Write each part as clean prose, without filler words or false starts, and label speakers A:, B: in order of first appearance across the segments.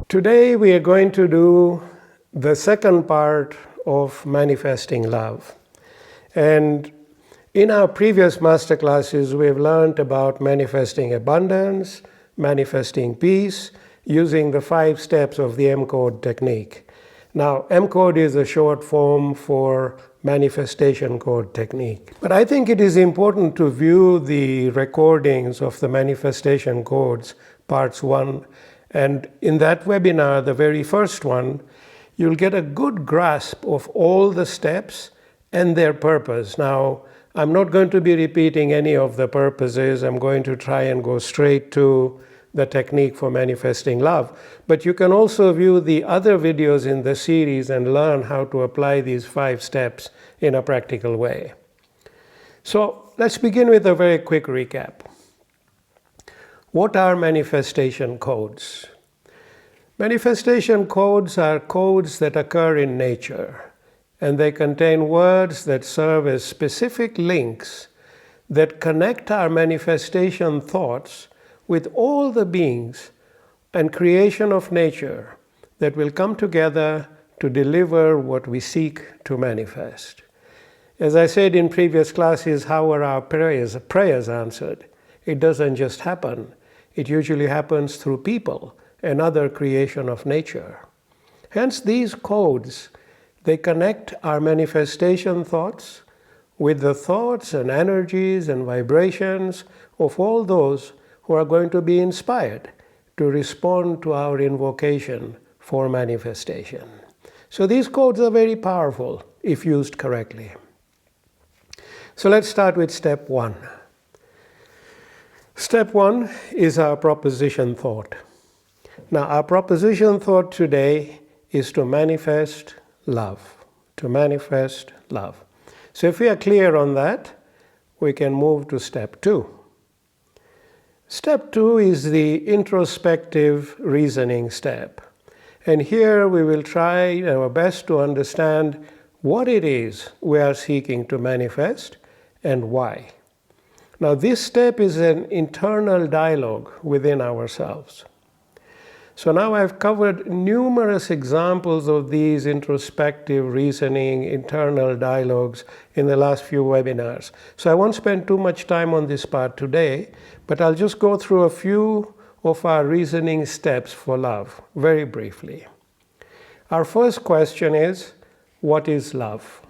A: Today we are going to do the second part of manifesting love. And in our previous master classes, we have learned about manifesting abundance, manifesting peace, using the 5 steps of the M-Code technique. Now, M-Code is a short form for manifestation code technique. But I think it is important to view the recordings of the manifestation codes, parts 1. And in that webinar, the very first one, you'll get a good grasp of all the steps and their purpose. Now, I'm not going to be repeating any of the purposes. I'm going to try and go straight to the technique for manifesting love. But you can also view the other videos in the series and learn how to apply these 5 steps in a practical way. So let's begin with a very quick recap. What are manifestation codes? Manifestation codes are codes that occur in nature, and they contain words that serve as specific links that connect our manifestation thoughts with all the beings and creation of nature that will come together to deliver what we seek to manifest. As I said in previous classes, how are our prayers answered? It doesn't just happen. It usually happens through people and other creation of nature. Hence, these codes, they connect our manifestation thoughts with the thoughts and energies and vibrations of all those who are going to be inspired to respond to our invocation for manifestation. So these codes are very powerful if used correctly. So let's start with step 1. Step 1 is our proposition thought. Now, our proposition thought today is to manifest love. To manifest love. So if we are clear on that, we can move to step 2. Step 2 is the introspective reasoning step. And here we will try our best to understand what it is we are seeking to manifest and why. Now, this step is an internal dialogue within ourselves. So now I've covered numerous examples of these introspective reasoning, internal dialogues in the last few webinars. So I won't spend too much time on this part today, but I'll just go through a few of our reasoning steps for love, very briefly. Our first question is, what is love?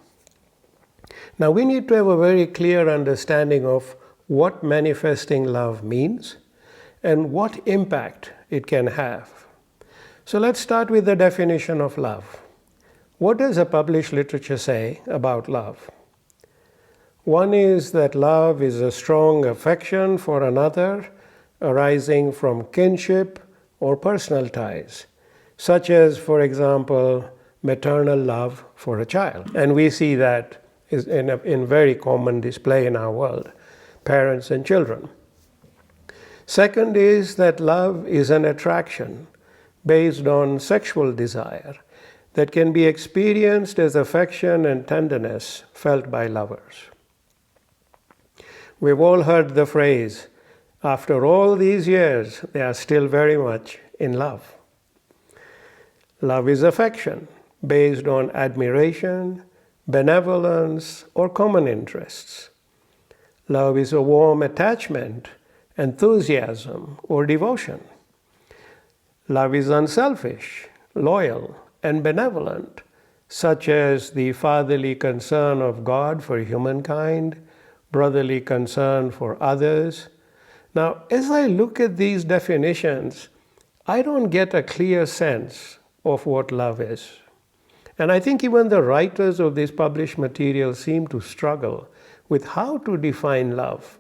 A: Now we need to have a very clear understanding of what manifesting love means and what impact it can have. So let's start with the definition of love. What does a published literature say about love? One is that love is a strong affection for another arising from kinship or personal ties, such as, for example, maternal love for a child. And we see that is in very common display in our world. Parents and children. Second is that love is an attraction based on sexual desire that can be experienced as affection and tenderness felt by lovers. We've all heard the phrase, after all these years, they are still very much in love. Love is affection based on admiration, benevolence, or common interests. Love is a warm attachment, enthusiasm, or devotion. Love is unselfish, loyal, and benevolent, such as the fatherly concern of God for humankind, brotherly concern for others. Now, as I look at these definitions, I don't get a clear sense of what love is. And I think even the writers of this published material seem to struggle with how to define love,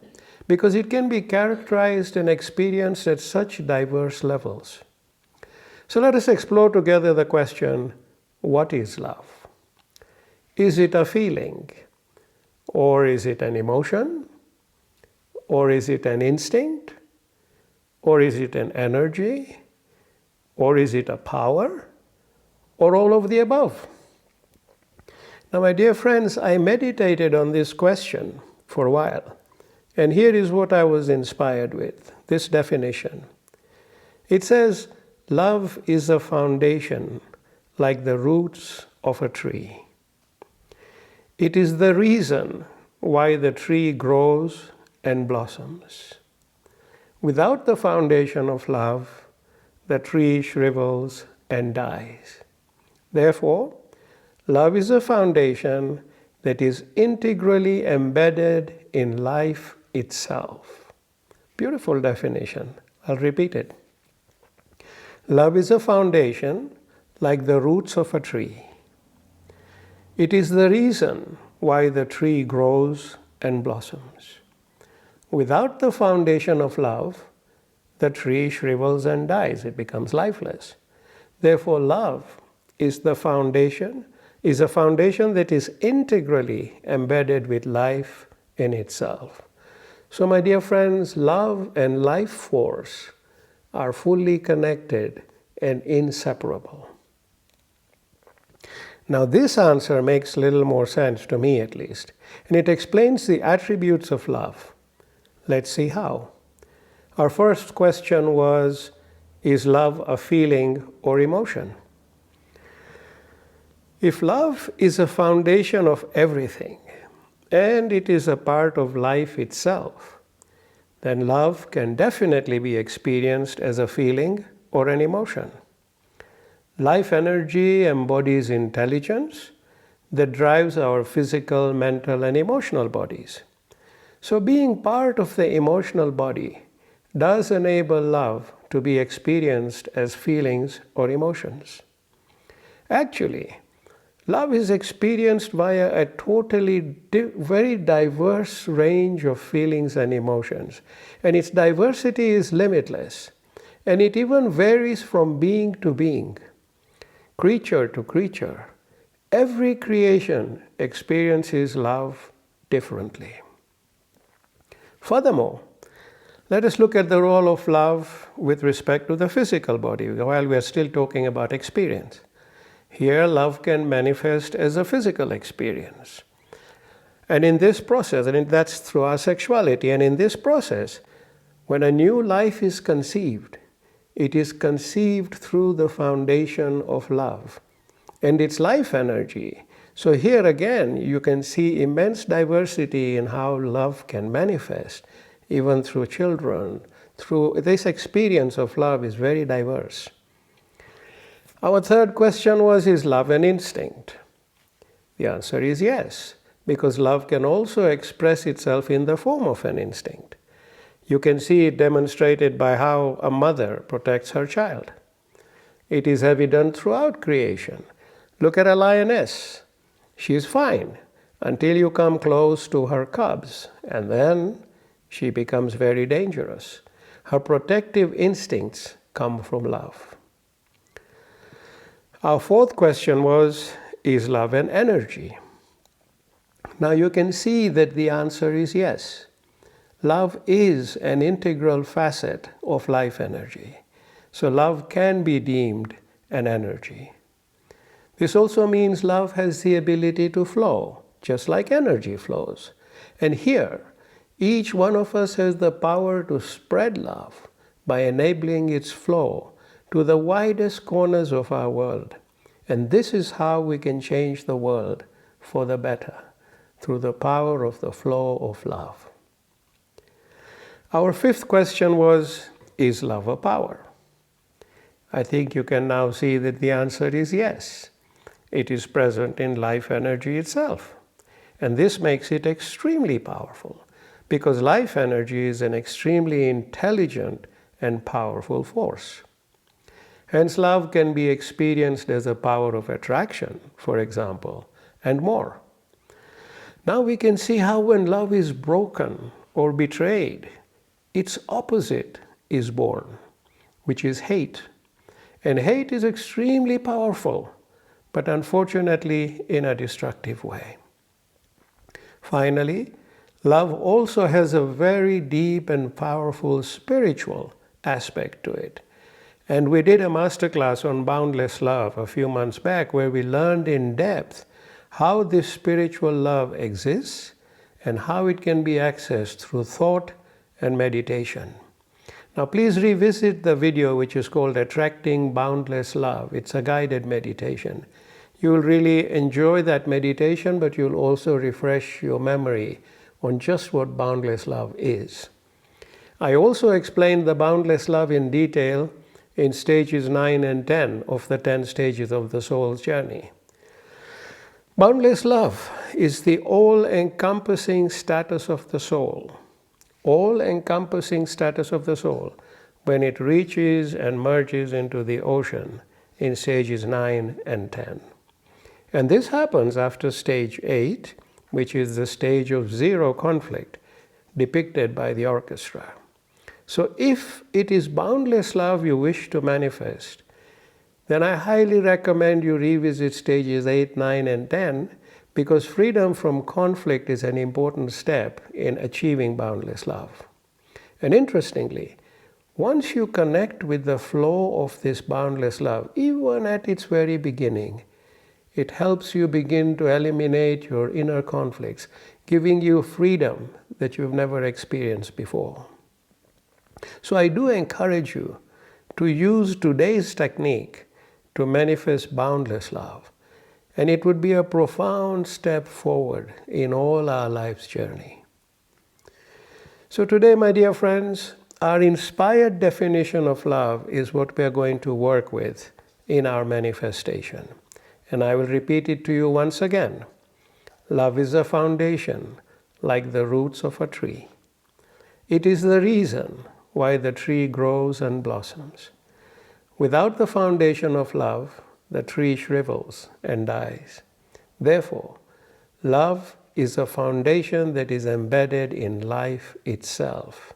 A: because it can be characterized and experienced at such diverse levels. So let us explore together the question, what is love? Is it a feeling? Or is it an emotion? Or is it an instinct? Or is it an energy? Or is it a power? Or all of the above? Now, my dear friends, I meditated on this question for a while, and here is what I was inspired with, this definition. It says, love is a foundation like the roots of a tree. It is the reason why the tree grows and blossoms. Without the foundation of love, the tree shrivels and dies. Therefore, love is a foundation that is integrally embedded in life itself. Beautiful definition. I'll repeat it. Love is a foundation like the roots of a tree. It is the reason why the tree grows and blossoms. Without the foundation of love, the tree shrivels and dies. It becomes lifeless. Therefore, love is a foundation that is integrally embedded with life in itself. So, my dear friends, love and life force are fully connected and inseparable. Now, this answer makes a little more sense to me, at least, and it explains the attributes of love. Let's see how. Our first question was, is love a feeling or emotion? If love is a foundation of everything, and it is a part of life itself, then love can definitely be experienced as a feeling or an emotion. Life energy embodies intelligence that drives our physical, mental, and emotional bodies. So being part of the emotional body does enable love to be experienced as feelings or emotions. Actually, love is experienced via a totally very diverse range of feelings and emotions, and its diversity is limitless, and it even varies from being to being, creature to creature. Every creation experiences love differently. Furthermore, let us look at the role of love with respect to the physical body while we are still talking about experience. Here, love can manifest as a physical experience. And in this process, and that's through our sexuality, and in this process, when a new life is conceived, it is conceived through the foundation of love and its life energy. So here again, you can see immense diversity in how love can manifest, even through children. Through this experience of love is very diverse. Our third question was, is love an instinct? The answer is yes, because love can also express itself in the form of an instinct. You can see it demonstrated by how a mother protects her child. It is evident throughout creation. Look at a lioness. She is fine until you come close to her cubs, and then she becomes very dangerous. Her protective instincts come from love. Our fourth question was, is love an energy? Now you can see that the answer is yes. Love is an integral facet of life energy. So love can be deemed an energy. This also means love has the ability to flow, just like energy flows. And here, each one of us has the power to spread love by enabling its flow to the widest corners of our world. And this is how we can change the world for the better, through the power of the flow of love. Our fifth question was, is love a power? I think you can now see that the answer is yes. It is present in life energy itself. And this makes it extremely powerful, because life energy is an extremely intelligent and powerful force. Hence, love can be experienced as a power of attraction, for example, and more. Now we can see how when love is broken or betrayed, its opposite is born, which is hate. And hate is extremely powerful, but unfortunately in a destructive way. Finally, love also has a very deep and powerful spiritual aspect to it. And we did a masterclass on boundless love a few months back, where we learned in depth how this spiritual love exists and how it can be accessed through thought and meditation. Now please revisit the video which is called Attracting Boundless Love. It's a guided meditation. You will really enjoy that meditation, but you'll also refresh your memory on just what boundless love is. I also explained the boundless love in detail in stages 9 and 10 of the 10 stages of the soul's journey. Boundless love is the all-encompassing status of the soul. All-encompassing status of the soul when it reaches and merges into the ocean in stages 9 and 10. And this happens after stage 8, which is the stage of zero conflict depicted by the orchestra. So if it is boundless love you wish to manifest, then I highly recommend you revisit stages 8, 9, and 10, because freedom from conflict is an important step in achieving boundless love. And interestingly, once you connect with the flow of this boundless love, even at its very beginning, it helps you begin to eliminate your inner conflicts, giving you freedom that you've never experienced before. So I do encourage you to use today's technique to manifest boundless love. And it would be a profound step forward in all our life's journey. So today, my dear friends, our inspired definition of love is what we are going to work with in our manifestation. And I will repeat it to you once again. Love is a foundation, like the roots of a tree. It is the reason why the tree grows and blossoms. Without the foundation of love, the tree shrivels and dies. Therefore, love is a foundation that is embedded in life itself.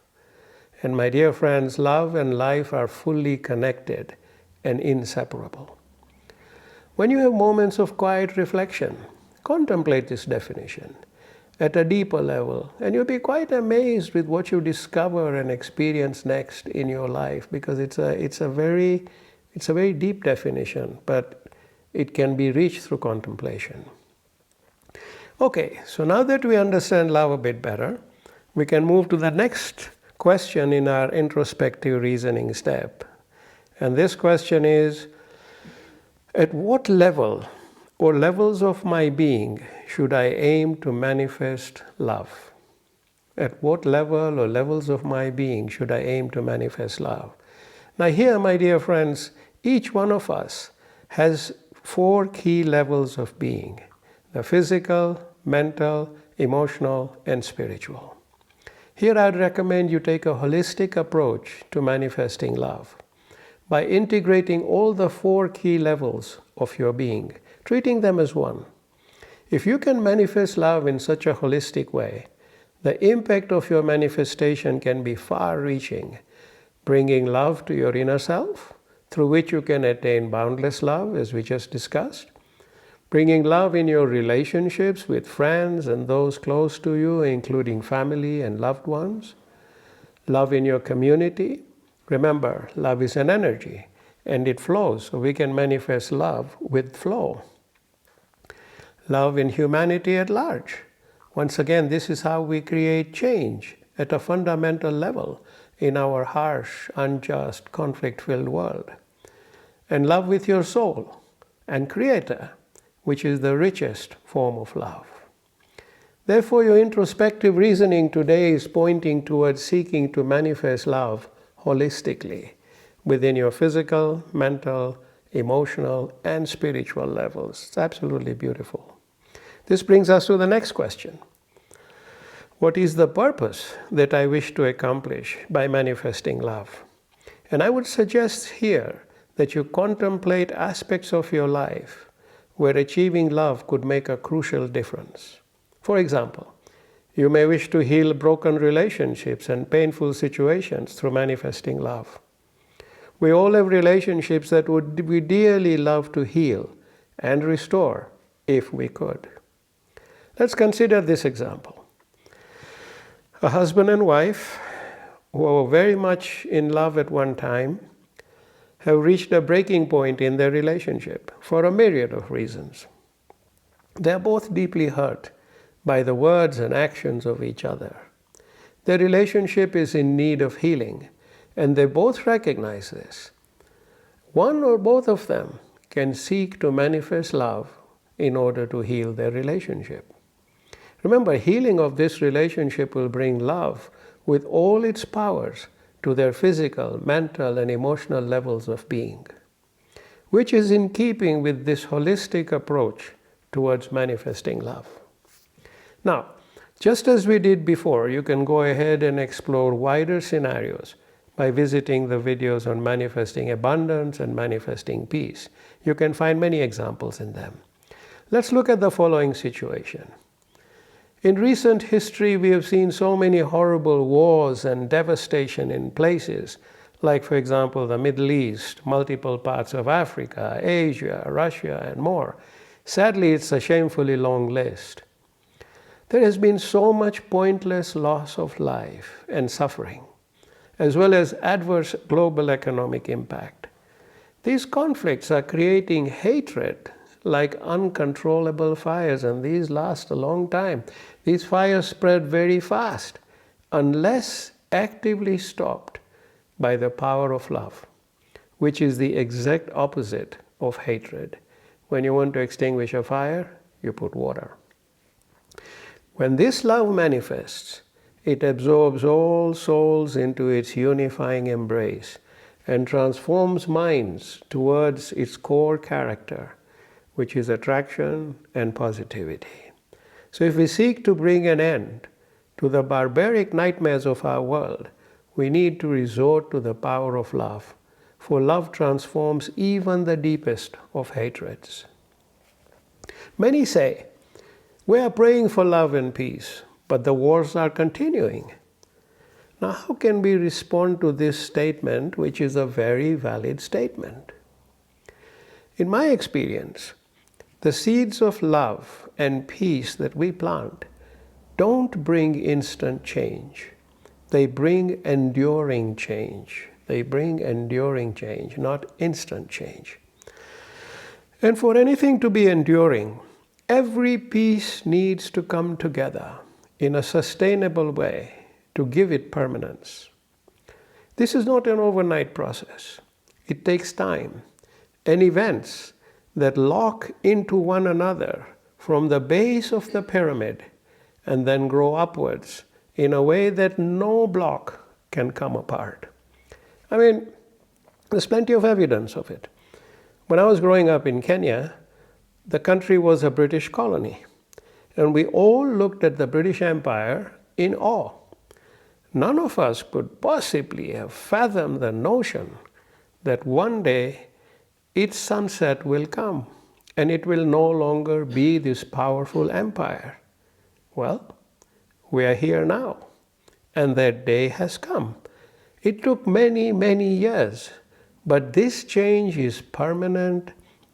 A: And my dear friends, love and life are fully connected and inseparable. When you have moments of quiet reflection, contemplate this definition at a deeper level, and you'll be quite amazed with what you discover and experience next in your life, because it's a very deep definition, but it can be reached through contemplation. Okay, so now that we understand love a bit better, we can move to the next question in our introspective reasoning step. And this question is, at what level or levels of my being should I aim to manifest love? At what level or levels of my being should I aim to manifest love? Now here, my dear friends, each one of us has 4 key levels of being: the physical, mental, emotional, and spiritual. Here I'd recommend you take a holistic approach to manifesting love by integrating all the 4 key levels of your being, treating them as one. If you can manifest love in such a holistic way, the impact of your manifestation can be far-reaching, bringing love to your inner self, through which you can attain boundless love, as we just discussed, bringing love in your relationships with friends and those close to you, including family and loved ones, love in your community. Remember, love is an energy, and it flows, so we can manifest love with flow. Love in humanity at large. Once again, this is how we create change at a fundamental level in our harsh, unjust, conflict-filled world. And love with your soul and Creator, which is the richest form of love. Therefore, your introspective reasoning today is pointing towards seeking to manifest love holistically within your physical, mental, emotional, and spiritual levels. It's absolutely beautiful. This brings us to the next question. What is the purpose that I wish to accomplish by manifesting love? And I would suggest here that you contemplate aspects of your life where achieving love could make a crucial difference. For example, you may wish to heal broken relationships and painful situations through manifesting love. We all have relationships that we dearly love to heal and restore if we could. Let's consider this example. A husband and wife who were very much in love at one time have reached a breaking point in their relationship for a myriad of reasons. They are both deeply hurt by the words and actions of each other. Their relationship is in need of healing, and they both recognize this. One or both of them can seek to manifest love in order to heal their relationship. Remember, healing of this relationship will bring love with all its powers to their physical, mental, and emotional levels of being, which is in keeping with this holistic approach towards manifesting love. Now, just as we did before, you can go ahead and explore wider scenarios by visiting the videos on manifesting abundance and manifesting peace. You can find many examples in them. Let's look at the following situation. In recent history, we have seen so many horrible wars and devastation in places like, for example, the Middle East, multiple parts of Africa, Asia, Russia, and more. Sadly, it's a shamefully long list. There has been so much pointless loss of life and suffering, as well as adverse global economic impact. These conflicts are creating hatred like uncontrollable fires, and these last a long time. These fires spread very fast unless actively stopped by the power of love, which is the exact opposite of hatred. When you want to extinguish a fire, you put water. When this love manifests, it absorbs all souls into its unifying embrace and transforms minds towards its core character, which is attraction and positivity. So if we seek to bring an end to the barbaric nightmares of our world, we need to resort to the power of love, for love transforms even the deepest of hatreds. Many say, we are praying for love and peace, but the wars are continuing. Now, how can we respond to this statement, which is a very valid statement? In my experience, the seeds of love and peace that we plant don't bring instant change. They bring enduring change. They bring enduring change, not instant change. And for anything to be enduring, every piece needs to come together in a sustainable way to give it permanence. This is not an overnight process. It takes time and events that lock into one another from the base of the pyramid and then grow upwards in a way that no block can come apart. I mean, there's plenty of evidence of it. When I was growing up in Kenya, the country was a British colony, and we all looked at the British Empire in awe. None of us could possibly have fathomed the notion that one day its sunset will come and it will no longer be this powerful empire. Well, we are here now, and that day has come. It took many, many years, but this change is permanent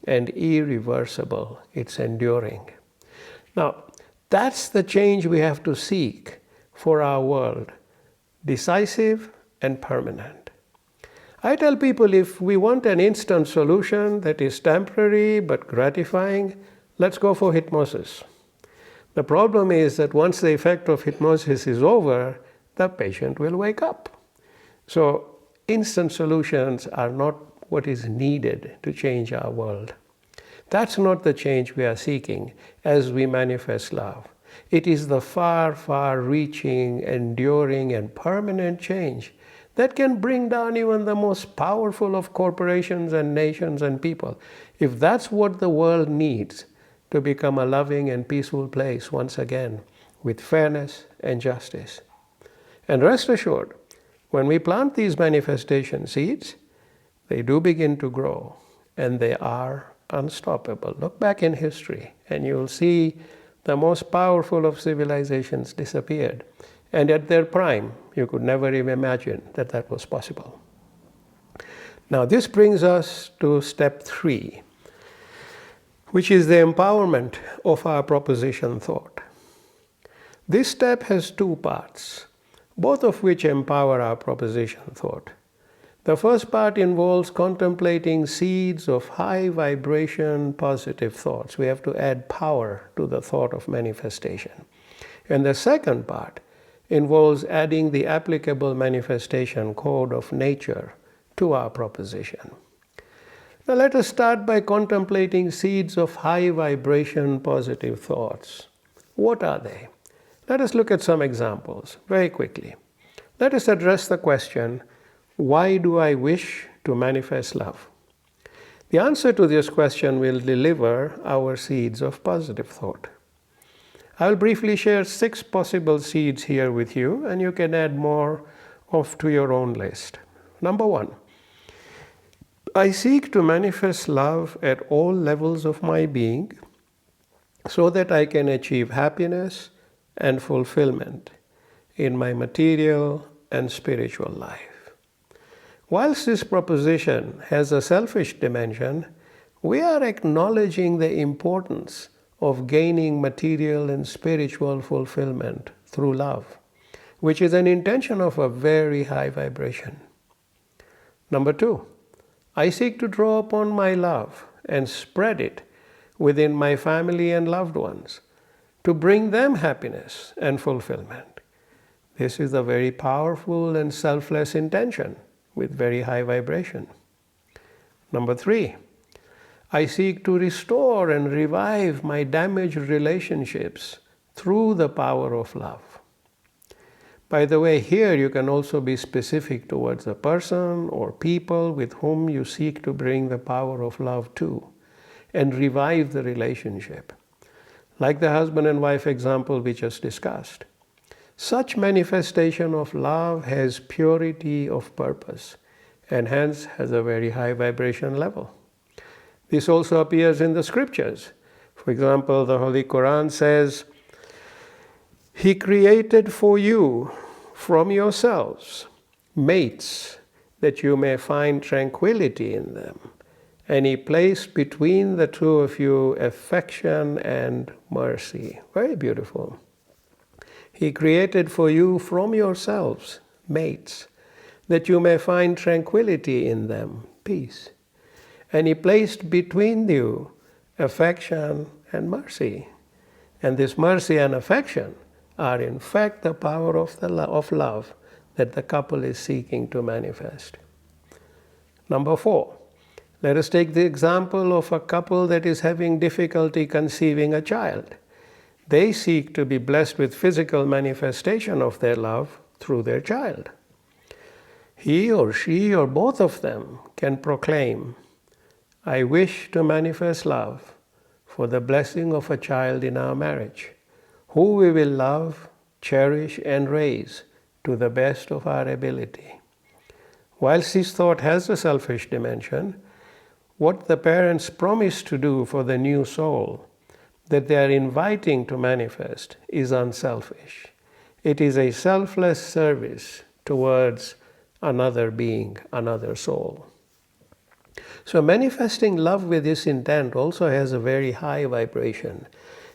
A: and irreversible. It's enduring. Now, that's the change we have to seek for our world, decisive and permanent. I tell people, if we want an instant solution that is temporary but gratifying, let's go for hypnosis. The problem is that once the effect of hypnosis is over, the patient will wake up. So instant solutions are not what is needed to change our world. That's not the change we are seeking as we manifest love. It is the far, far-reaching, enduring, and permanent change that can bring down even the most powerful of corporations and nations and people. If that's what the world needs to become a loving and peaceful place once again, with fairness and justice. And rest assured, when we plant these manifestation seeds, they do begin to grow, and they are unstoppable. Look back in history, and you'll see the most powerful of civilizations disappeared. And at their prime, you could never even imagine that that was possible. Now, this brings us to step 3, which is the empowerment of our proposition thought. This step has 2 parts, both of which empower our proposition thought. The first part involves contemplating seeds of high vibration positive thoughts. We have to add power to the thought of manifestation. And the second part involves adding the applicable manifestation code of nature to our proposition. Now let us start by contemplating seeds of high vibration positive thoughts. What are they? Let us look at some examples very quickly. Let us address the question, why do I wish to manifest love? The answer to this question will deliver our seeds of positive thought. I will briefly share 6 possible seeds here with you, and you can add more to your own list. Number 1, I seek to manifest love at all levels of my being so that I can achieve happiness and fulfillment in my material and spiritual life. Whilst this proposition has a selfish dimension, we are acknowledging the importance of gaining material and spiritual fulfillment through love, which is an intention of a very high vibration. Number 2, I seek to draw upon my love and spread it within my family and loved ones to bring them happiness and fulfillment. This is a very powerful and selfless intention with very high vibration. Number 3, I seek to restore and revive my damaged relationships through the power of love. By the way, here you can also be specific towards a person or people with whom you seek to bring the power of love to and revive the relationship. Like the husband and wife example we just discussed. Such manifestation of love has purity of purpose and hence has a very high vibration level. This also appears in the scriptures. For example, the Holy Quran says, He created for you from yourselves mates that you may find tranquility in them. And He placed between the two of you affection and mercy. Very beautiful. He created for you from yourselves mates, that you may find tranquility in them, peace. And He placed between you affection and mercy. And this mercy and affection are in fact the power of love that the couple is seeking to manifest. Number 4, let us take the example of a couple that is having difficulty conceiving a child. They seek to be blessed with physical manifestation of their love through their child. He or she or both of them can proclaim, I wish to manifest love for the blessing of a child in our marriage, who we will love, cherish, and raise to the best of our ability. Whilst this thought has a selfish dimension, what the parents promise to do for the new soul that they are inviting to manifest is unselfish. It is a selfless service towards another being, another soul. So manifesting love with this intent also has a very high vibration.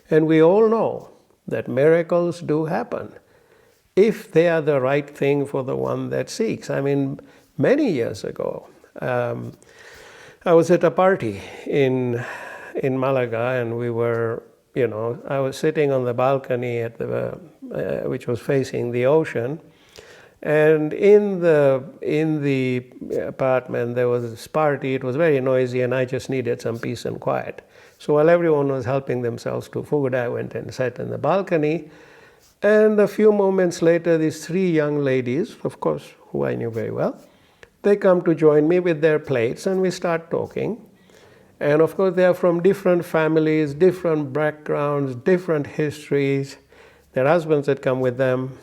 A: And we all know that miracles do happen if they are the right thing for the one that seeks. I mean, many years ago, I was at a party in Malaga, and we were, I was sitting on the balcony at which was facing the ocean, and in the apartment there was this party. It was very noisy, and I just needed some peace and quiet. So while everyone was helping themselves to food, I went and sat in the balcony. And a few moments later, these 3 young ladies, of course, who I knew very well, they come to join me with their plates, and we start talking. And of course, they are from different families, different backgrounds, different histories. Their husbands had come with them,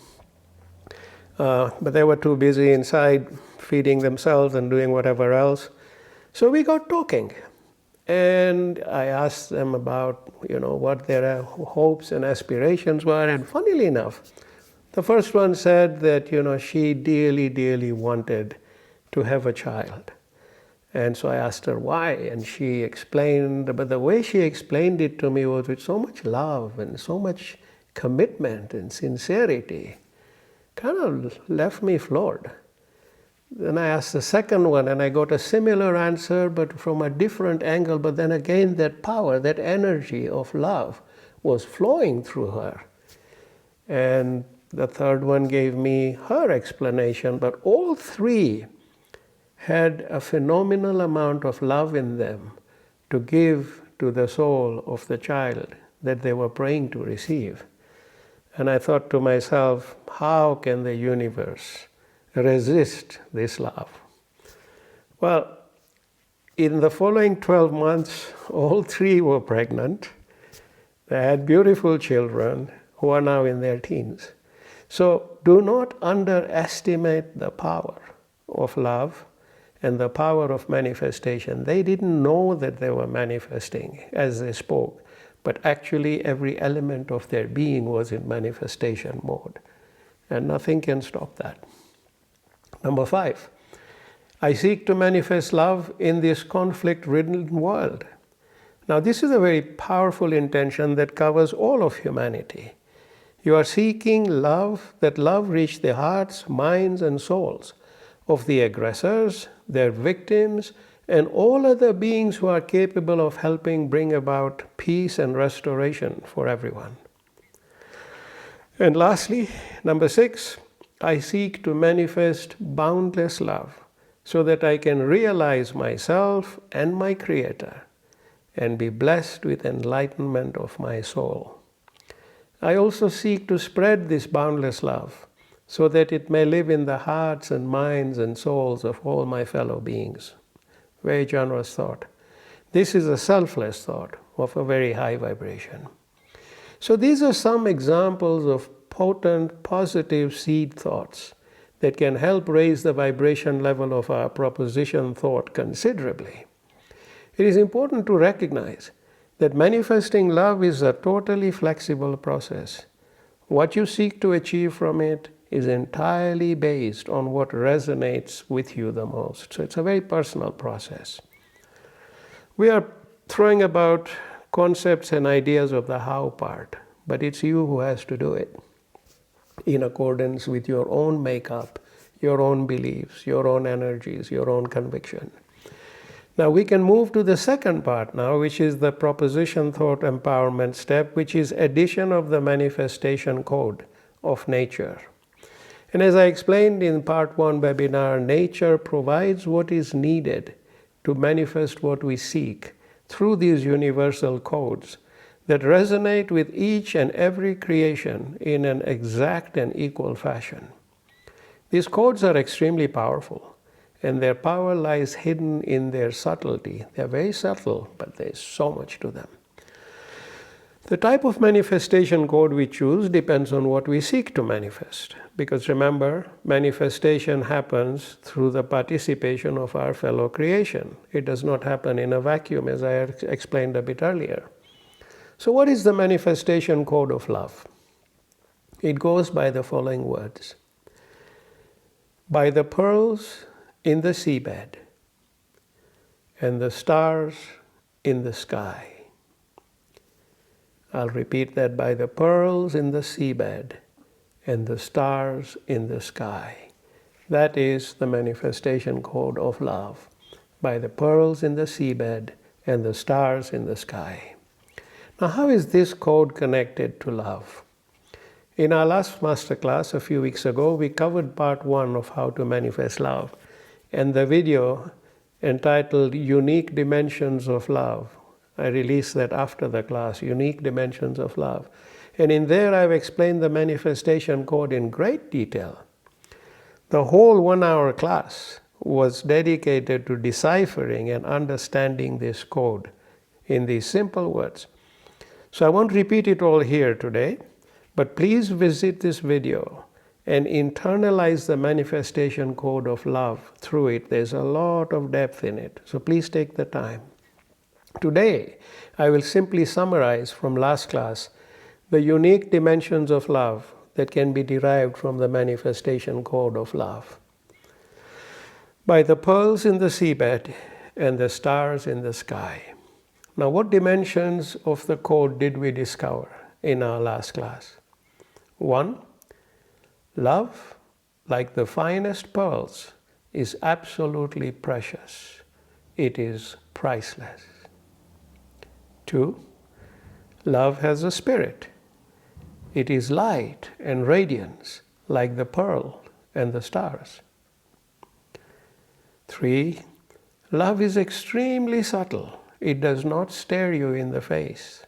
A: but they were too busy inside feeding themselves and doing whatever else. So we got talking. And I asked them about, what their hopes and aspirations were. And funnily enough, the first one said that, she dearly, dearly wanted to have a child. And so I asked her why, and she explained, but the way she explained it to me was with so much love and so much commitment and sincerity, kind of left me floored. Then I asked the second one, and I got a similar answer, but from a different angle. But then again, that power, that energy of love was flowing through her. And The third one gave me her explanation, but all three had a phenomenal amount of love in them to give to the soul of the child that they were praying to receive. And I thought to myself, how can the universe resist this love? Well, in the following 12 months, all three were pregnant. They had beautiful children who are now in their teens. So do not underestimate the power of love and the power of manifestation. They didn't know that they were manifesting as they spoke, but actually every element of their being was in manifestation mode. And nothing can stop that. Number 5, I seek to manifest love in this conflict-ridden world. Now this is a very powerful intention that covers all of humanity. You are seeking love, that love reach the hearts, minds, and souls of the aggressors, their victims, and all other beings who are capable of helping bring about peace and restoration for everyone. And lastly, number 6, I seek to manifest boundless love so that I can realize myself and my Creator and be blessed with enlightenment of my soul. I also seek to spread this boundless love so that it may live in the hearts and minds and souls of all my fellow beings. Very generous thought. This is a selfless thought of a very high vibration. So these are some examples of potent, positive seed thoughts that can help raise the vibration level of our proposition thought considerably. It is important to recognize that manifesting love is a totally flexible process. What you seek to achieve from it is entirely based on what resonates with you the most. So it's a very personal process. We are throwing about concepts and ideas of the how part, but it's you who has to do it in accordance with your own makeup, your own beliefs, your own energies, your own conviction. Now we can move to the second part now, which is the proposition thought empowerment step, which is addition of the manifestation code of nature. And as I explained in part 1 webinar, nature provides what is needed to manifest what we seek through these universal codes that resonate with each and every creation in an exact and equal fashion. These codes are extremely powerful, and their power lies hidden in their subtlety. They're very subtle, but there's so much to them. The type of manifestation code we choose depends on what we seek to manifest. Because remember, manifestation happens through the participation of our fellow creation. It does not happen in a vacuum, as I explained a bit earlier. So what is the manifestation code of love? It goes by the following words. By the pearls in the seabed and the stars in the sky. I'll repeat that. By the pearls in the seabed and the stars in the sky. That is the manifestation code of love. By the pearls in the seabed and the stars in the sky. Now, how is this code connected to love? In our last masterclass a few weeks ago, we covered part 1 of how to manifest love. And the video entitled Unique Dimensions of Love. I released that after the class, Unique Dimensions of Love. And in there I've explained the manifestation code in great detail. The whole 1-hour class was dedicated to deciphering and understanding this code in these simple words. So I won't repeat it all here today, but please visit this video and internalize the manifestation code of love through it. There's a lot of depth in it, so please take the time. Today, I will simply summarize from last class the unique dimensions of love that can be derived from the manifestation code of love. By the pearls in the seabed and the stars in the sky. Now, what dimensions of the code did we discover in our last class? 1, love, like the finest pearls, is absolutely precious. It is priceless. 2, love has a spirit. It is light and radiance, like the pearl and the stars. 3. Love is extremely subtle. It does not stare you in the face.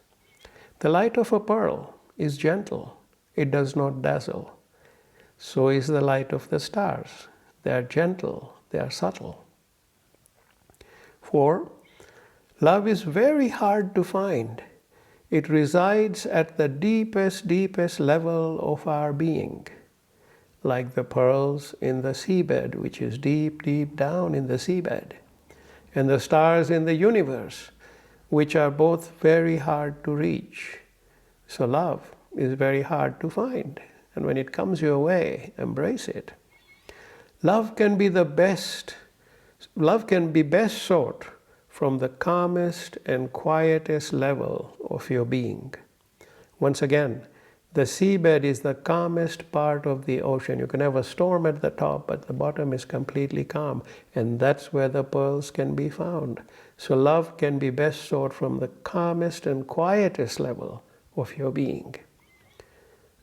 A: The light of a pearl is gentle. It does not dazzle. So is the light of the stars. They are gentle. They are subtle. 4. Love is very hard to find. It resides at the deepest level of our being, like the pearls in the seabed, which is deep down in the seabed, and the stars in the universe, which are both very hard to reach. So love is very hard to find, and when it comes your way, embrace it. Love can be best sought from the calmest and quietest level of your being. Once again, the seabed is the calmest part of the ocean. You can have a storm at the top, but the bottom is completely calm, and that's where the pearls can be found. So love can be best sought from the calmest and quietest level of your being.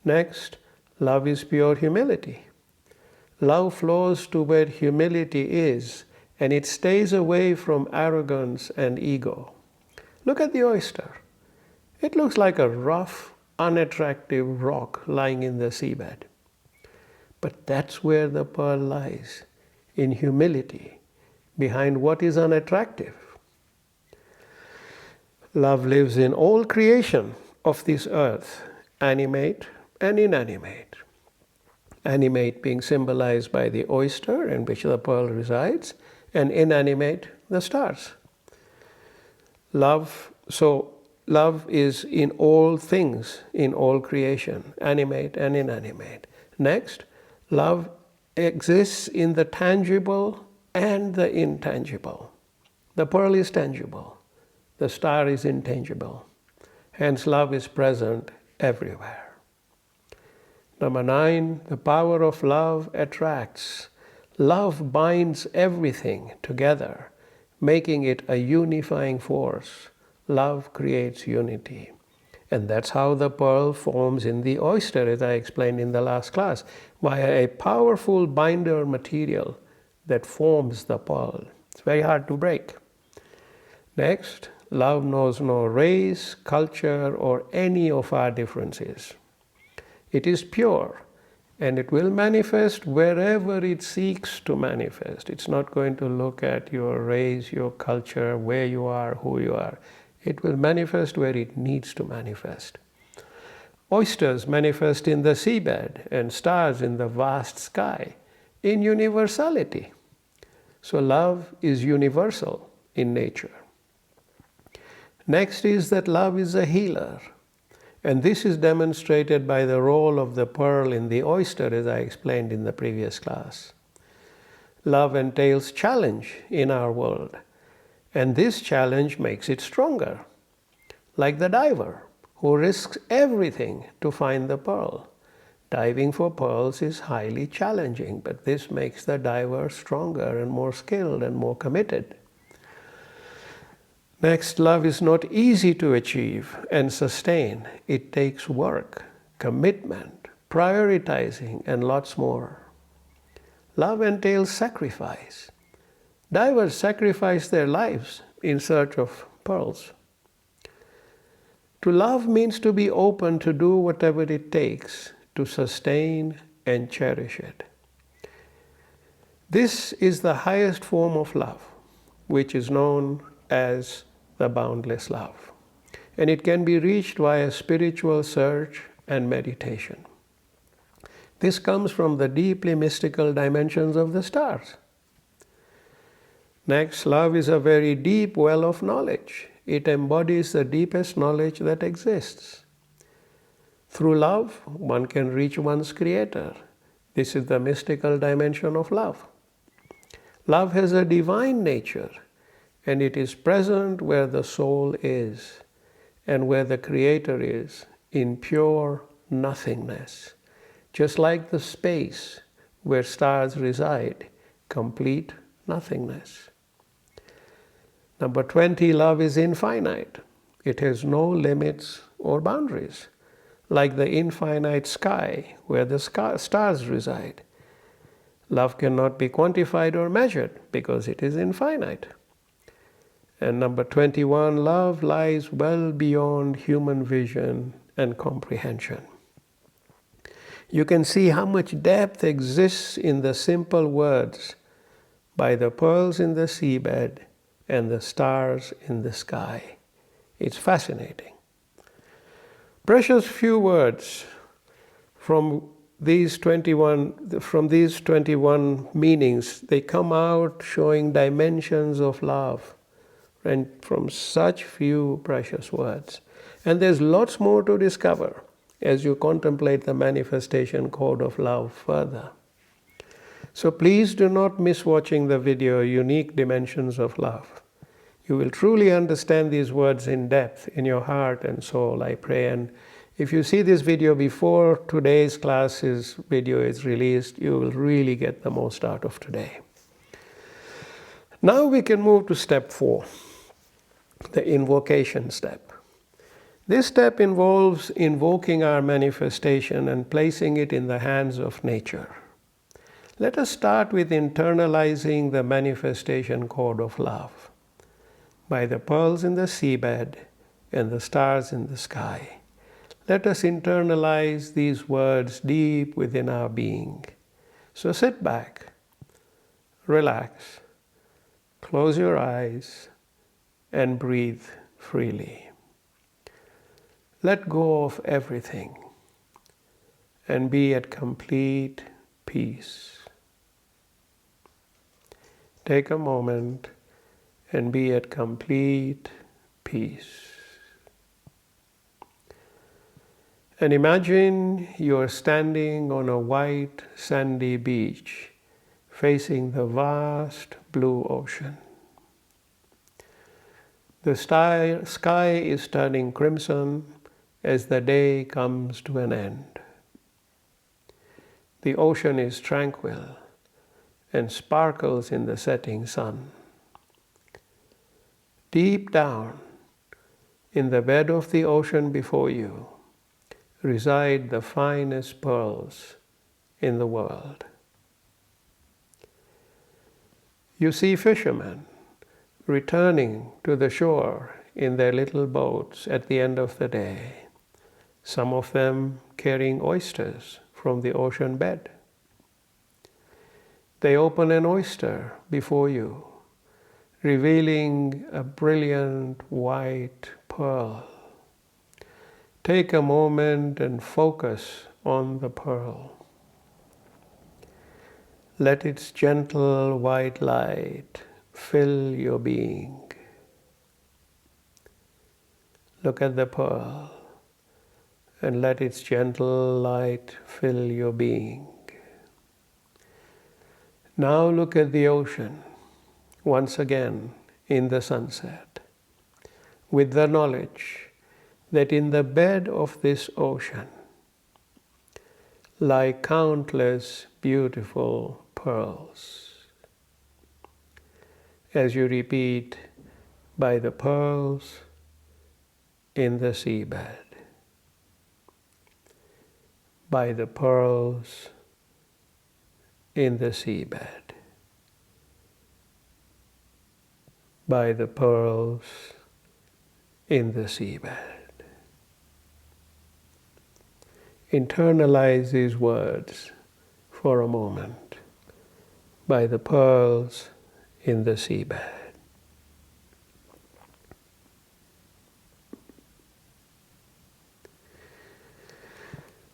A: Next, love is pure humility. Love flows to where humility is, and it stays away from arrogance and ego. Look at the oyster. It looks like a rough, unattractive rock lying in the seabed. But that's where the pearl lies, in humility, behind what is unattractive. Love lives in all creation of this earth, animate and inanimate. Animate being symbolized by the oyster in which the pearl resides, and inanimate, the stars. Love is in all things, in all creation, animate and inanimate. Next, love exists in the tangible and the intangible. The pearl is tangible. The star is intangible. Hence, love is present everywhere. Number 9, the power of love attracts. Love binds everything together, making it a unifying force. Love creates unity. And that's how the pearl forms in the oyster, as I explained in the last class, via a powerful binder material that forms the pearl. It's very hard to break. Next, love knows no race, culture, or any of our differences. It is pure, and it will manifest wherever it seeks to manifest. It's not going to look at your race, your culture, where you are, who you are. It will manifest where it needs to manifest. Oysters manifest in the seabed and stars in the vast sky, in universality. So love is universal in nature. Next is that love is a healer. And this is demonstrated by the role of the pearl in the oyster, as I explained in the previous class. Love entails challenge in our world, and this challenge makes it stronger. Like the diver, who risks everything to find the pearl. Diving for pearls is highly challenging, but this makes the diver stronger and more skilled and more committed. Next, love is not easy to achieve and sustain. It takes work, commitment, prioritizing, and lots more. Love entails sacrifice. Divers sacrifice their lives in search of pearls. To love means to be open to do whatever it takes to sustain and cherish it. This is the highest form of love, which is known as the boundless love. And it can be reached via spiritual search and meditation. This comes from the deeply mystical dimensions of the stars. Next, love is a very deep well of knowledge. It embodies the deepest knowledge that exists. Through love, one can reach one's creator. This is the mystical dimension of love. Love has a divine nature, and it is present where the soul is and where the creator is, in pure nothingness. Just like the space where stars reside, complete nothingness. Number 20, love is infinite. It has no limits or boundaries. like the infinite sky where the stars reside. Love cannot be quantified or measured because it is infinite. And number 21, love lies well beyond human vision and comprehension. You can see how much depth exists in the simple words, by the pearls in the seabed and the stars in the sky. It's fascinating. Precious few words from these 21 meanings, they come out showing dimensions of love, and from such few precious words. And there's lots more to discover as you contemplate the manifestation code of love further. So please do not miss watching the video, Unique Dimensions of Love. You will truly understand these words in depth in your heart and soul, I pray. And if you see this video before today's class's video is released, you will really get the most out of today. Now we can move to step 4, the invocation step. This step involves invoking our manifestation and placing it in the hands of nature. Let us start with internalizing the manifestation code of love. By the pearls in the seabed and the stars in the sky, let us internalize these words deep within our being. So sit back, relax, close your eyes, and breathe freely. Let go of everything and be at complete peace. Take a moment and be at complete peace. And imagine you're standing on a white sandy beach facing the vast blue ocean. The sky is turning crimson as the day comes to an end. The ocean is tranquil and sparkles in the setting sun. Deep down, in the bed of the ocean before you, reside the finest pearls in the world. You see fishermen returning to the shore in their little boats at the end of the day, some of them carrying oysters from the ocean bed. They open an oyster before you, revealing a brilliant white pearl. Take a moment and focus on the pearl. Let its gentle white light fill your being. Look at the pearl and let its gentle light fill your being. Now look at the ocean once again in the sunset, with the knowledge that in the bed of this ocean lie countless beautiful pearls. As you repeat, by the pearls in the seabed, by the pearls in the seabed, by the pearls in the seabed. Internalize these words for a moment. By the pearls in the seabed.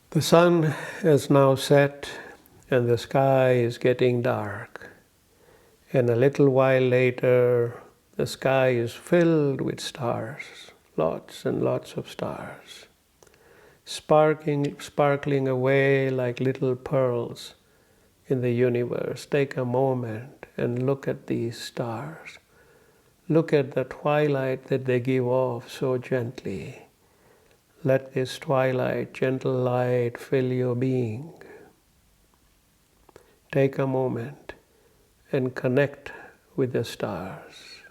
A: The sun has now set and the sky is getting dark. And a little while later, the sky is filled with stars, lots and lots of stars, sparkling away like little pearls in the universe. Take a moment and look at these stars. Look at the twilight that they give off so gently. Let this twilight, gentle light fill your being. Take a moment and connect with the stars.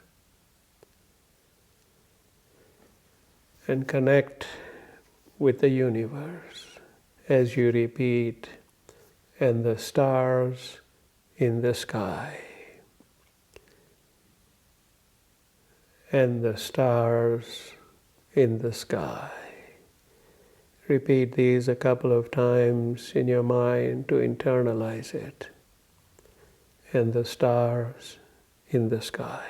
A: And connect with the universe as you repeat, and the stars in the sky, and the stars in the sky. Repeat these a couple of times in your mind to internalize it. And the stars in the sky.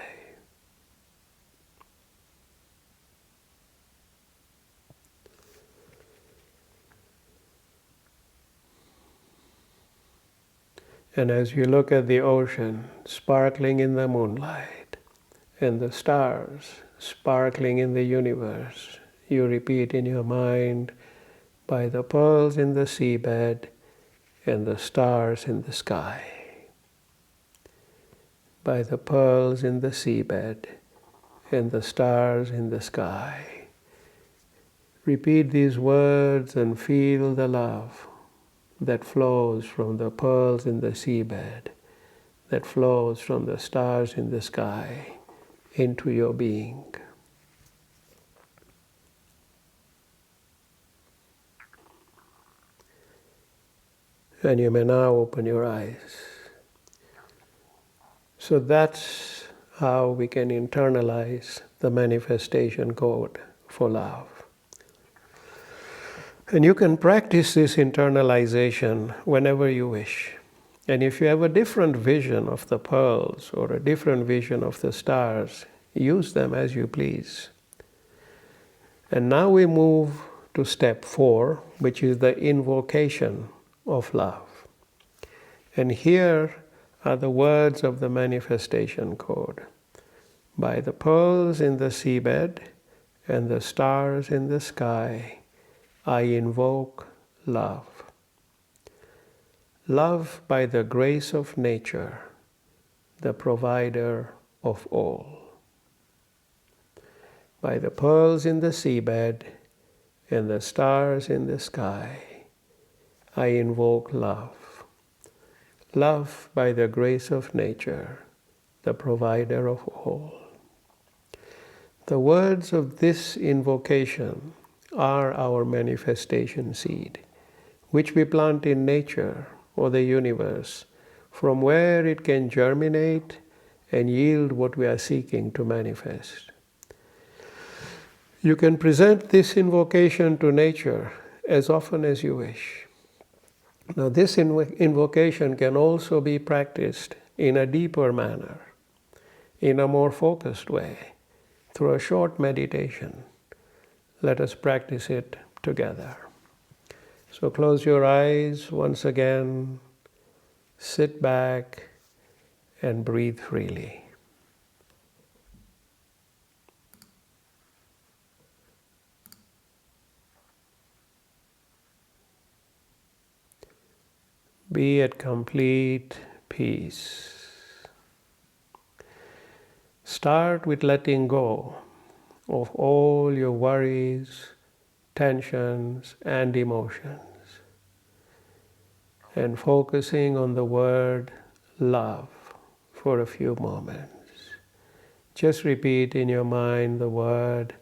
A: And as you look at the ocean sparkling in the moonlight and the stars sparkling in the universe, you repeat in your mind, by the pearls in the seabed and the stars in the sky. By the pearls in the seabed and the stars in the sky. Repeat these words and feel the love that flows from the pearls in the seabed, that flows from the stars in the sky into your being. And you may now open your eyes. So that's how we can internalize the manifestation code for love. And you can practice this internalization whenever you wish. And if you have a different vision of the pearls or a different vision of the stars, use them as you please. And now we move to step 4, which is the invocation of love. And here are the words of the manifestation code. By the pearls in the seabed and the stars in the sky, I invoke love. Love by the grace of nature, the provider of all. By the pearls in the seabed and the stars in the sky, I invoke love. Love by the grace of nature, the provider of all. The words of this invocation are our manifestation seed, which we plant in nature or the universe, from where it can germinate and yield what we are seeking to manifest. You can present this invocation to nature as often as you wish. Now, this invocation can also be practiced in a deeper manner, in a more focused way, through a short meditation. Let us practice it together. So close your eyes once again, sit back, and breathe freely. Be at complete peace. Start with letting go of all your worries, tensions, and emotions, and focusing on the word love for a few moments. Just repeat in your mind the word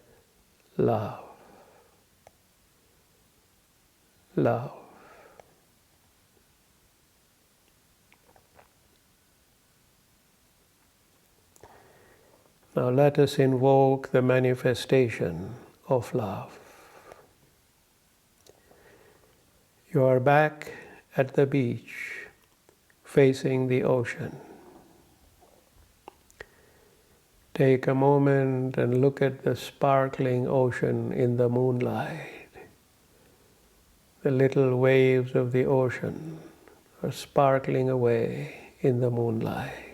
A: love. Love. Now let us invoke the manifestation of love. You are back at the beach, facing the ocean. Take a moment and look at the sparkling ocean in the moonlight. The little waves of the ocean are sparkling away in the moonlight.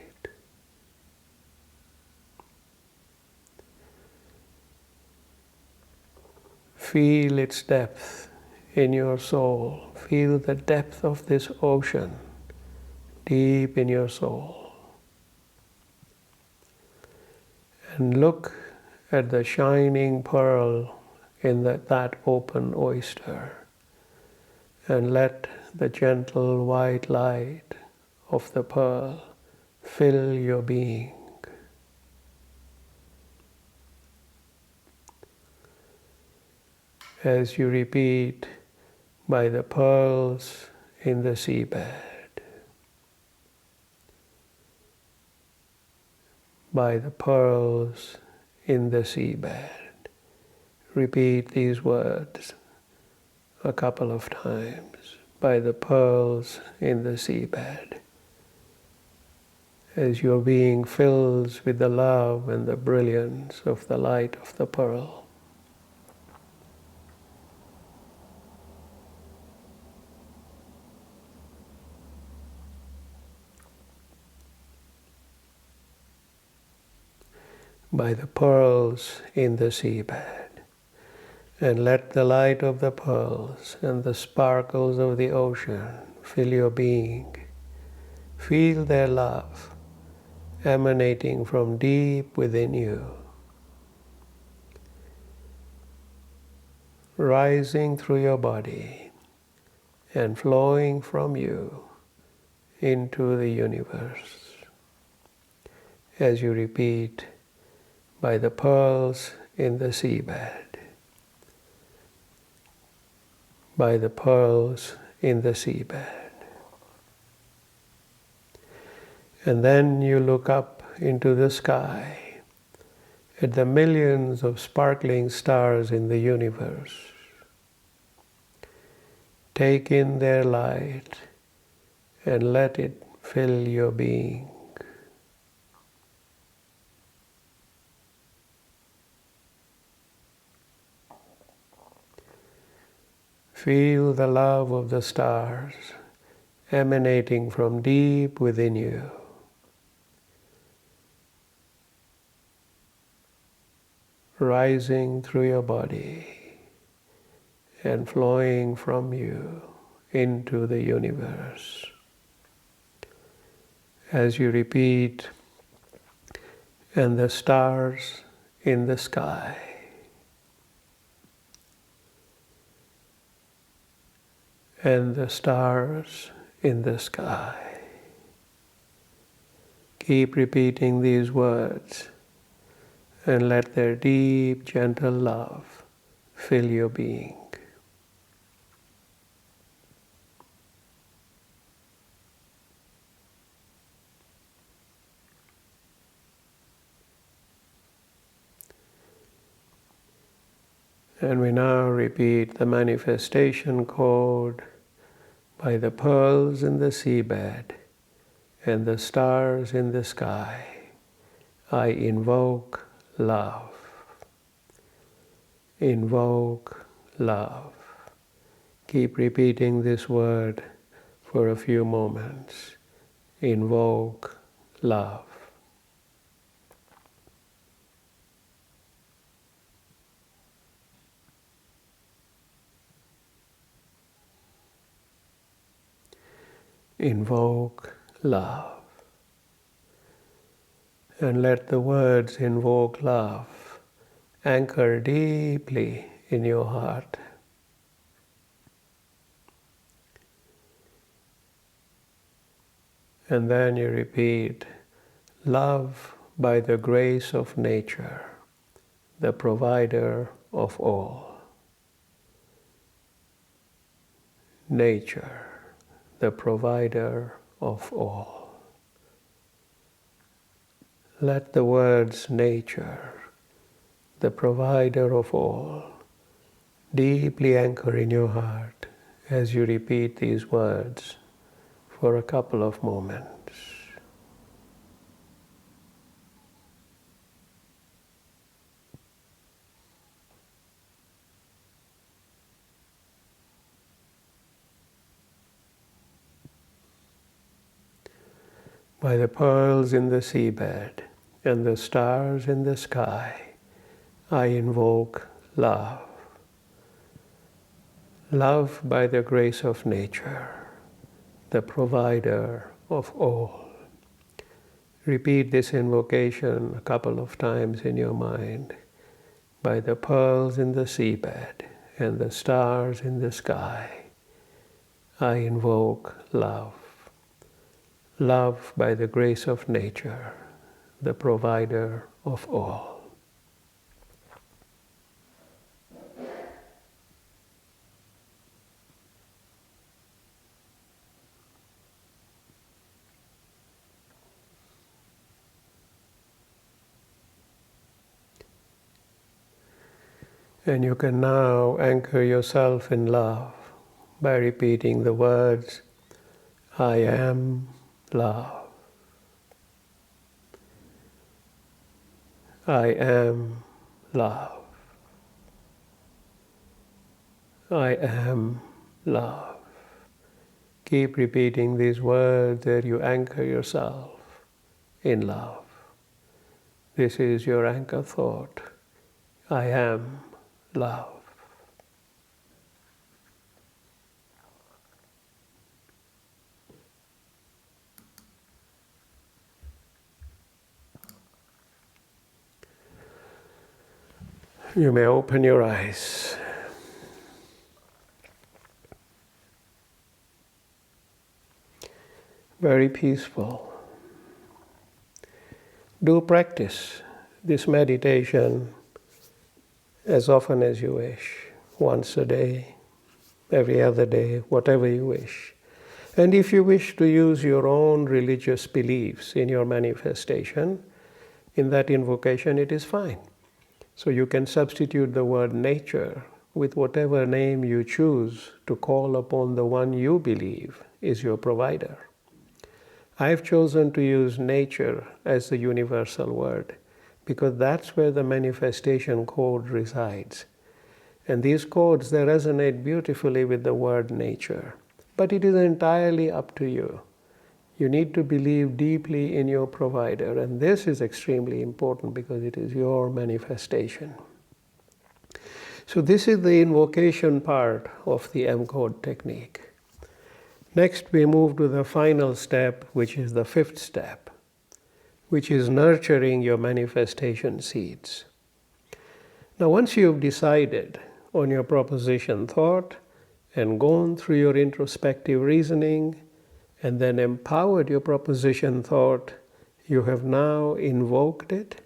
A: Feel its depth in your soul. Feel the depth of this ocean deep in your soul. And look at the shining pearl in that open oyster. And let the gentle white light of the pearl fill your being. as you repeat, by the pearls in the seabed. By the pearls in the seabed. Repeat these words a couple of times. By the pearls in the seabed. As your being fills with the love and the brilliance of the light of the pearl. By the pearls in the seabed. And let the light of the pearls and the sparkles of the ocean fill your being. Feel their love emanating from deep within you, rising through your body and flowing from you into the universe. As you repeat, by the pearls in the seabed. By the pearls in the seabed. And then you look up into the sky at the millions of sparkling stars in the universe. Take in their light and let it fill your being. Feel the love of the stars emanating from deep within you. Rising through your body and flowing from you into the universe. As you repeat, and the stars in the sky. And the stars in the sky. Keep repeating these words and let their deep, gentle love fill your being. And we now repeat the manifestation code by the pearls in the seabed and the stars in the sky. I invoke love. Invoke love. Keep repeating this word for a few moments. Invoke love. Invoke love. And let the words invoke love anchor deeply in your heart. And then you repeat, love by the grace of nature, the provider of all. Nature, the provider of all. Let the words nature, the provider of all, deeply anchor in your heart as you repeat these words for a couple of moments. By the pearls in the seabed and the stars in the sky, I invoke love. Love by the grace of nature, the provider of all. Repeat this invocation a couple of times in your mind. By the pearls in the seabed and the stars in the sky, I invoke love. Love by the grace of nature, the provider of all. And you can now anchor yourself in love by repeating the words, I am love. I am love. I am love. Keep repeating these words that you anchor yourself in love. This is your anchor thought. I am love. You may open your eyes. Very peaceful. Do practice this meditation as often as you wish, once a day, every other day, whatever you wish. And if you wish to use your own religious beliefs in your manifestation, in that invocation, it is fine. So you can substitute the word nature with whatever name you choose to call upon the one you believe is your provider. I've chosen to use nature as the universal word because that's where the manifestation code resides. And these codes, they resonate beautifully with the word nature. But it is entirely up to you. You need to believe deeply in your provider, and this is extremely important because it is your manifestation. So this is the invocation part of the M-code technique. Next, we move to the final step, which is the fifth step, which is nurturing your manifestation seeds. Now, once you've decided on your proposition thought and gone through your introspective reasoning, and then empowered your proposition thought, you have now invoked it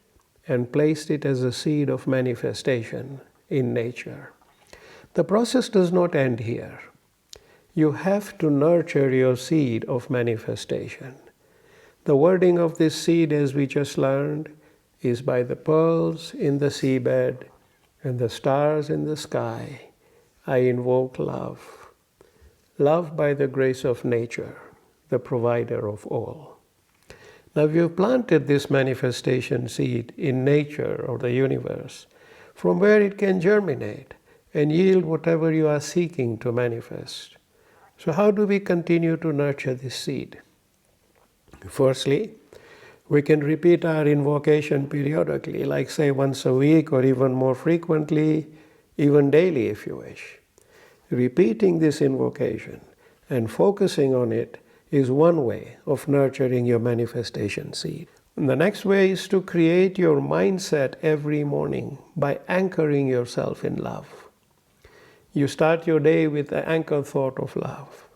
A: and placed it as a seed of manifestation in nature. The process does not end here. You have to nurture your seed of manifestation. The wording of this seed, as we just learned, is by the pearls in the seabed and the stars in the sky. I invoke love. Love by the grace of nature, the provider of all. Now, if you've planted this manifestation seed in nature or the universe, from where it can germinate and yield whatever you are seeking to manifest. So how do we continue to nurture this seed? Firstly, we can repeat our invocation periodically, like say once a week or even more frequently, even daily if you wish. Repeating this invocation and focusing on it is one way of nurturing your manifestation seed. And the next way is to create your mindset every morning by anchoring yourself in love. You start your day with the anchor thought of love.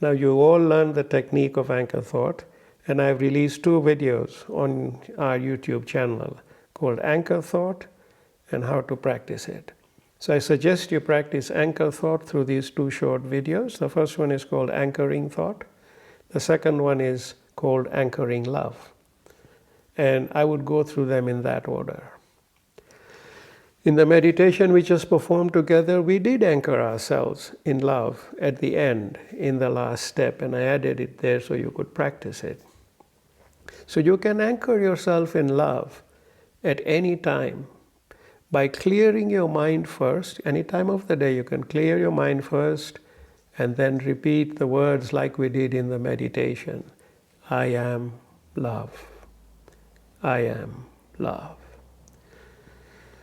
A: Now you all learned the technique of anchor thought, and I've released 2 videos on our YouTube channel called Anchor Thought and how to practice it. So I suggest you practice anchor thought through these 2 short videos. The first one is called Anchoring Thought. The second one is called Anchoring Love. And I would go through them in that order. In the meditation we just performed together, we did anchor ourselves in love at the end, in the last step, and I added it there so you could practice it. So you can anchor yourself in love at any time by clearing your mind first. Any time of the day you can clear your mind first and then repeat the words like we did in the meditation. I am love. I am love.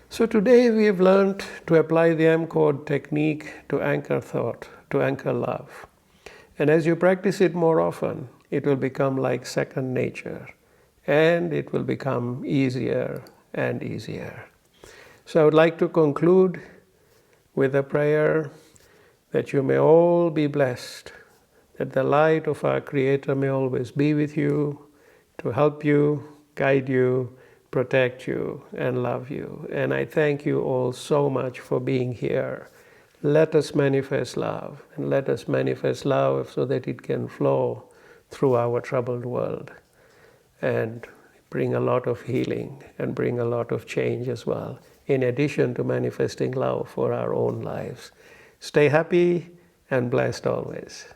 A: So today we have learned to apply the M-code technique to anchor thought, to anchor love. And as you practice it more often, it will become like second nature. And it will become easier and easier. So I would like to conclude with a prayer that you may all be blessed, that the light of our Creator may always be with you, to help you, guide you, protect you, and love you. And I thank you all so much for being here. Let us manifest love, and let us manifest love so that it can flow through our troubled world and bring a lot of healing and bring a lot of change as well in addition to manifesting love for our own lives. Stay happy and blessed always.